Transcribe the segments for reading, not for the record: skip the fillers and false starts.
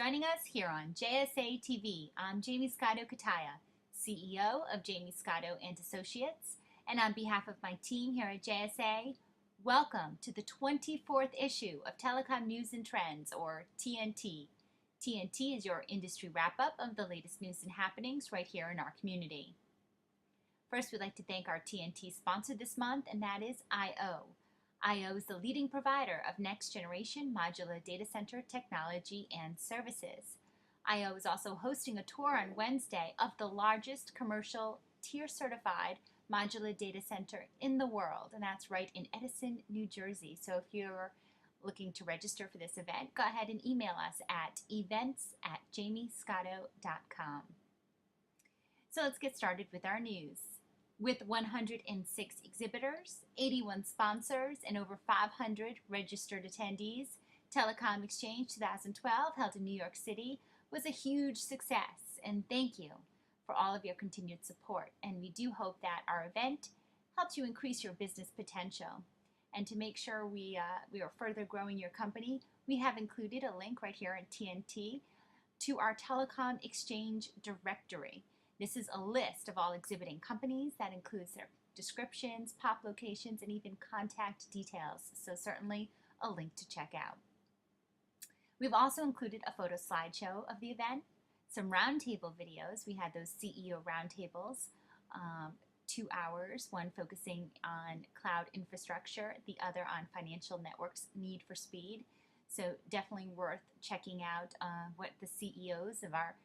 joining us here on JSA TV. I'm Jamie Scotto Kataya, CEO of Jamie Scotto and Associates, and on behalf of my team here at JSA, welcome to the 24th issue of Telecom News and Trends, or TNT. TNT is your industry wrap-up of the latest news and happenings right here in our community. First, we'd like to thank our TNT sponsor this month, and that is I/O. I/O is the leading provider of next-generation modular data center technology and services. I/O is also hosting a tour on Wednesday of the largest commercial tier-certified modular data center in the world, and that's right in Edison, New Jersey. So if you're looking to register for this event, go ahead and email us at events@jamiescotto.com. So let's get started with our news. With 106 exhibitors, 81 sponsors, and over 500 registered attendees, Telecom Exchange 2012, held in New York City, was a huge success, and thank you for all of your continued support. And we do hope that our event helps you increase your business potential. And to make sure we are further growing your company, we have included a link right here in TNT to our Telecom Exchange directory. This is a list of all exhibiting companies that includes their descriptions, pop locations, and even contact details. So certainly a link to check out. We've also included a photo slideshow of the event, some roundtable videos. We had those CEO roundtables, 2 hours, one focusing on cloud infrastructure, the other on financial networks need for speed. So definitely worth checking out what the CEOs of our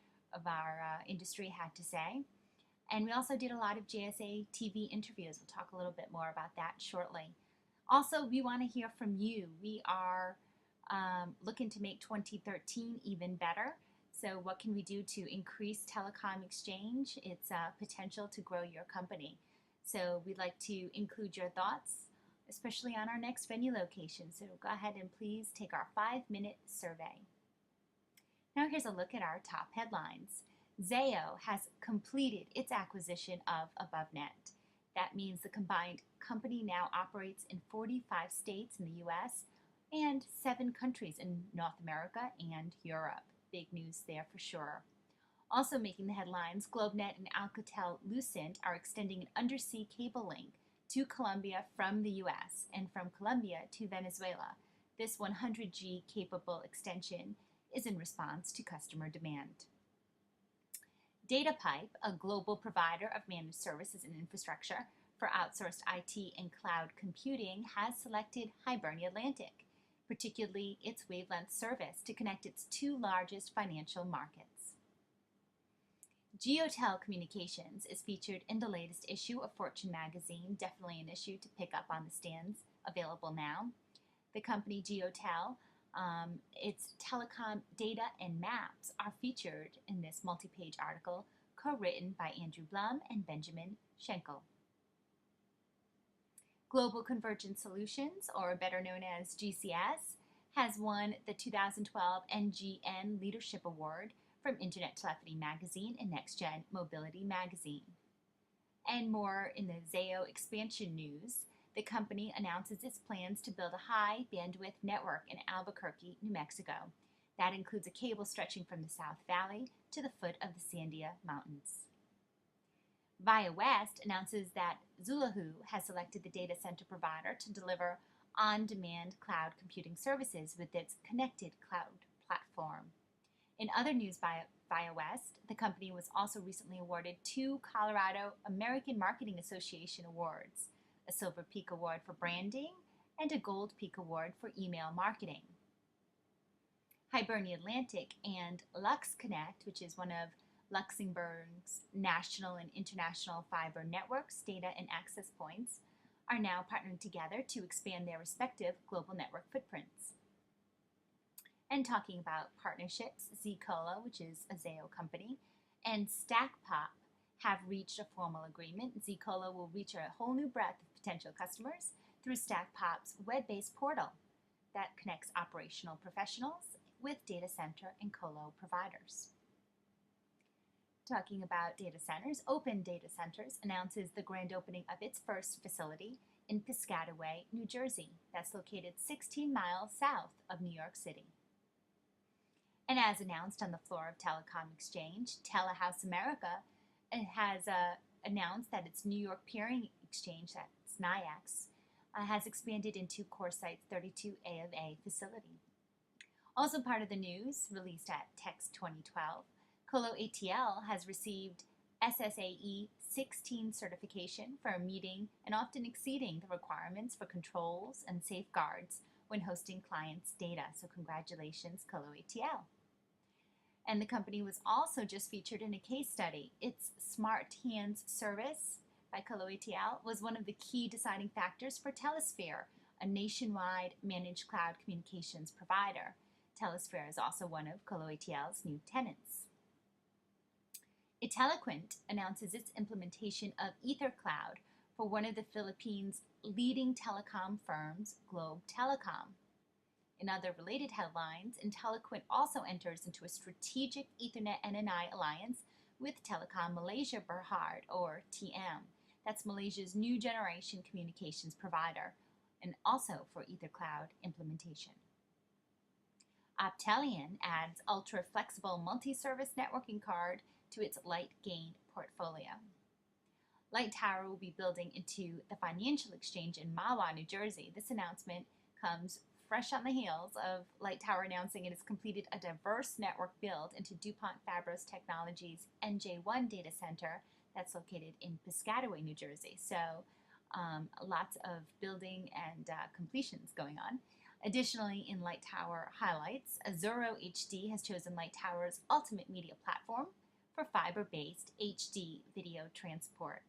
industry had to say. And we also did a lot of JSA TV interviews. We'll talk a little bit more about that shortly. Also, we want to hear from you. We are looking to make 2013 even better. So what can we do to increase Telecom Exchange, its potential to grow your company? So we'd like to include your thoughts, especially on our next venue location. So go ahead and please take our 5-minute survey. Now here's a look at our top headlines. Zayo has completed its acquisition of AboveNet. That means the combined company now operates in 45 states in the U.S. and 7 countries in North America and Europe. Big news there for sure. Also making the headlines, GlobeNet and Alcatel-Lucent are extending an undersea cable link to Colombia from the U.S. and from Colombia to Venezuela. This 100G capable extension is in response to customer demand. DataPipe, a global provider of managed services and infrastructure for outsourced IT and cloud computing, has selected Hibernia Atlantic, particularly its wavelength service, to connect its 2 largest financial markets. Geotel Communications is featured in the latest issue of Fortune magazine, definitely an issue to pick up on the stands, available now. The company Geotel, its telecom data and maps are featured in this multi-page article co-written by Andrew Blum and Benjamin Schenkel. Global Convergence Solutions, or better known as GCS, has won the 2012 NGN Leadership Award from Internet Telephony Magazine and Next Gen Mobility Magazine. And more in the Zayo expansion news, the company announces its plans to build a high bandwidth network in Albuquerque, New Mexico. That includes a cable stretching from the South Valley to the foot of the Sandia Mountains. Via West announces that Zullahu has selected the data center provider to deliver on-demand cloud computing services with its connected cloud platform. In other news by Via West, the company was also recently awarded 2 Colorado American Marketing Association awards, a Silver Peak Award for branding, and a Gold Peak Award for email marketing. Hibernia Atlantic and LuxConnect, which is one of Luxembourg's national and international fiber networks, data and access points, are now partnering together to expand their respective global network footprints. And talking about partnerships, Zcolo, which is a Zayo company, and StackPop have reached a formal agreement. Zcolo will reach a whole new breadth of potential customers through StackPop's web-based portal that connects operational professionals with data center and colo providers. Talking about data centers, Open Data Centers announces the grand opening of its first facility in Piscataway, New Jersey. That's located 16 miles south of New York City. And as announced on the floor of Telecom Exchange, Telehouse America has announced that its New York peering exchange, that's NYIAX, has expanded into CoreSite's 32A of A facility. Also part of the news, released at Text 2012, Colo ATL has received SSAE 16 certification for meeting and often exceeding the requirements for controls and safeguards when hosting clients' data. So congratulations, Colo ATL. And the company was also just featured in a case study. Its Smart Hands service by Colo ATL was one of the key deciding factors for Telesphere, a nationwide managed cloud communications provider. Telesphere is also one of Colo ATL's new tenants. Inteliquent announces its implementation of EtherCloud for one of the Philippines' leading telecom firms, Globe Telecom. In other related headlines, Inteliquent also enters into a strategic Ethernet NNI alliance with Telecom Malaysia Berhad, or TM. That's Malaysia's new generation communications provider, and also for EtherCloud implementation. Optelian adds ultra-flexible multi-service networking card to its LightGain portfolio. Light Tower will be building into the financial exchange in Mahwah, New Jersey. This announcement comes fresh on the heels of Light Tower announcing it has completed a diverse network build into DuPont Fabros Technologies' NJ1 data center that's located in Piscataway, New Jersey. So lots of building and completions going on. Additionally, in Light Tower highlights, Azuro HD has chosen Light Tower's ultimate media platform for fiber-based HD video transport.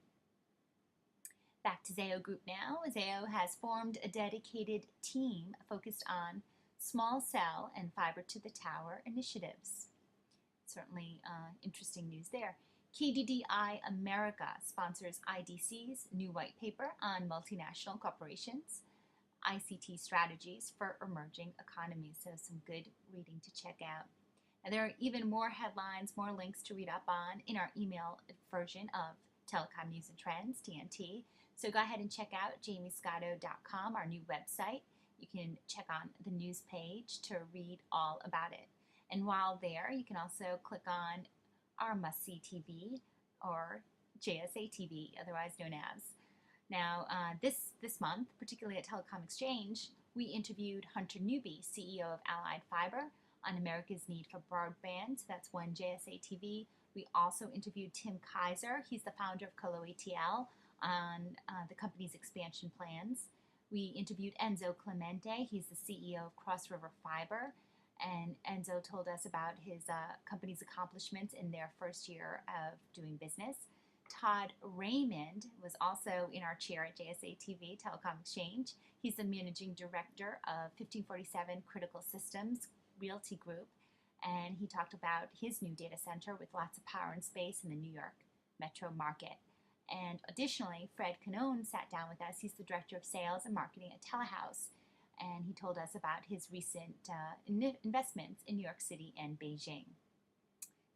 Back to Zayo Group now. Zayo has formed a dedicated team focused on small cell and fiber to the tower initiatives. Certainly interesting news there. KDDI America sponsors IDC's new white paper on multinational corporations, ICT strategies for emerging economies. So some good reading to check out. Now, there are even more headlines, more links to read up on in our email version of Telecom News and Trends, TNT. So go ahead and check out jamiescotto.com, our new website. You can check on the news page to read all about it. And while there, you can also click on our must-see TV, or JSA TV, otherwise known as. Now, this month, particularly at Telecom Exchange, we interviewed Hunter Newby, CEO of Allied Fiber, on America's need for broadband. So that's one JSA TV. We also interviewed Tim Kaiser. He's the founder of Colo ATL, on the company's expansion plans. We interviewed Enzo Clemente. He's the CEO of Cross River Fiber. And Enzo told us about his company's accomplishments in their first year of doing business. Todd Raymond was also in our chair at JSA TV, Telecom Exchange. He's the managing director of 1547 Critical Systems Realty Group, and he talked about his new data center with lots of power and space in the New York metro market. And additionally, Fred Canone sat down with us. He's the director of sales and marketing at Telehouse, and he told us about his recent investments in New York City and Beijing.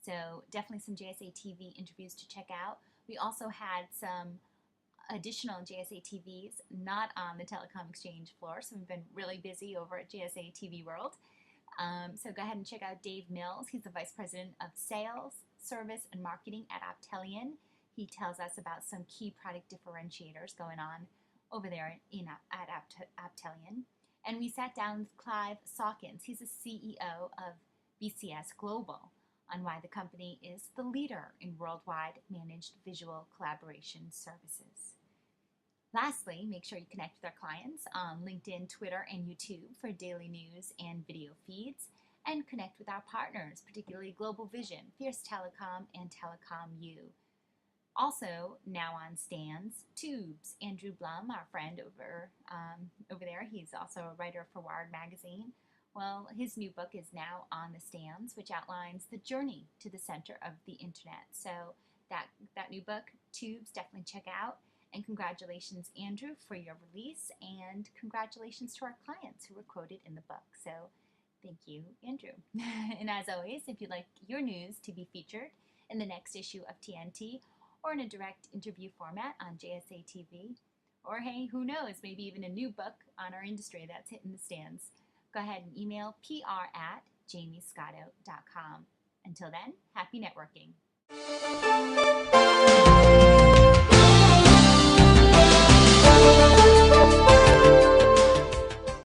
So definitely some JSA TV interviews to check out. We also had some additional JSA TVs not on the Telecom Exchange floor, so we've been really busy over at JSA TV World. So go ahead and check out Dave Mills. He's the Vice President of Sales, Service, and Marketing at Optelian. He tells us about some key product differentiators going on over there at Optelian. And we sat down with Clive Sawkins. He's the CEO of BCS Global, on why the company is the leader in worldwide managed visual collaboration services. Lastly, make sure you connect with our clients on LinkedIn, Twitter, and YouTube for daily news and video feeds, and connect with our partners, particularly Global Vision, Fierce Telecom, and Telecom U. Also, now on stands, Tubes. Andrew Blum, our friend over there, he's also a writer for Wired Magazine. Well, his new book is now on the stands, which outlines the journey to the center of the internet. So that new book, Tubes, definitely check out. And congratulations, Andrew, for your release, and congratulations to our clients who were quoted in the book. So thank you, Andrew. And as always, if you'd like your news to be featured in the next issue of TNT, or in a direct interview format on JSA TV, or hey, who knows, maybe even a new book on our industry that's hitting the stands, go ahead and email PR at jamiescotto.com. Until then, happy networking.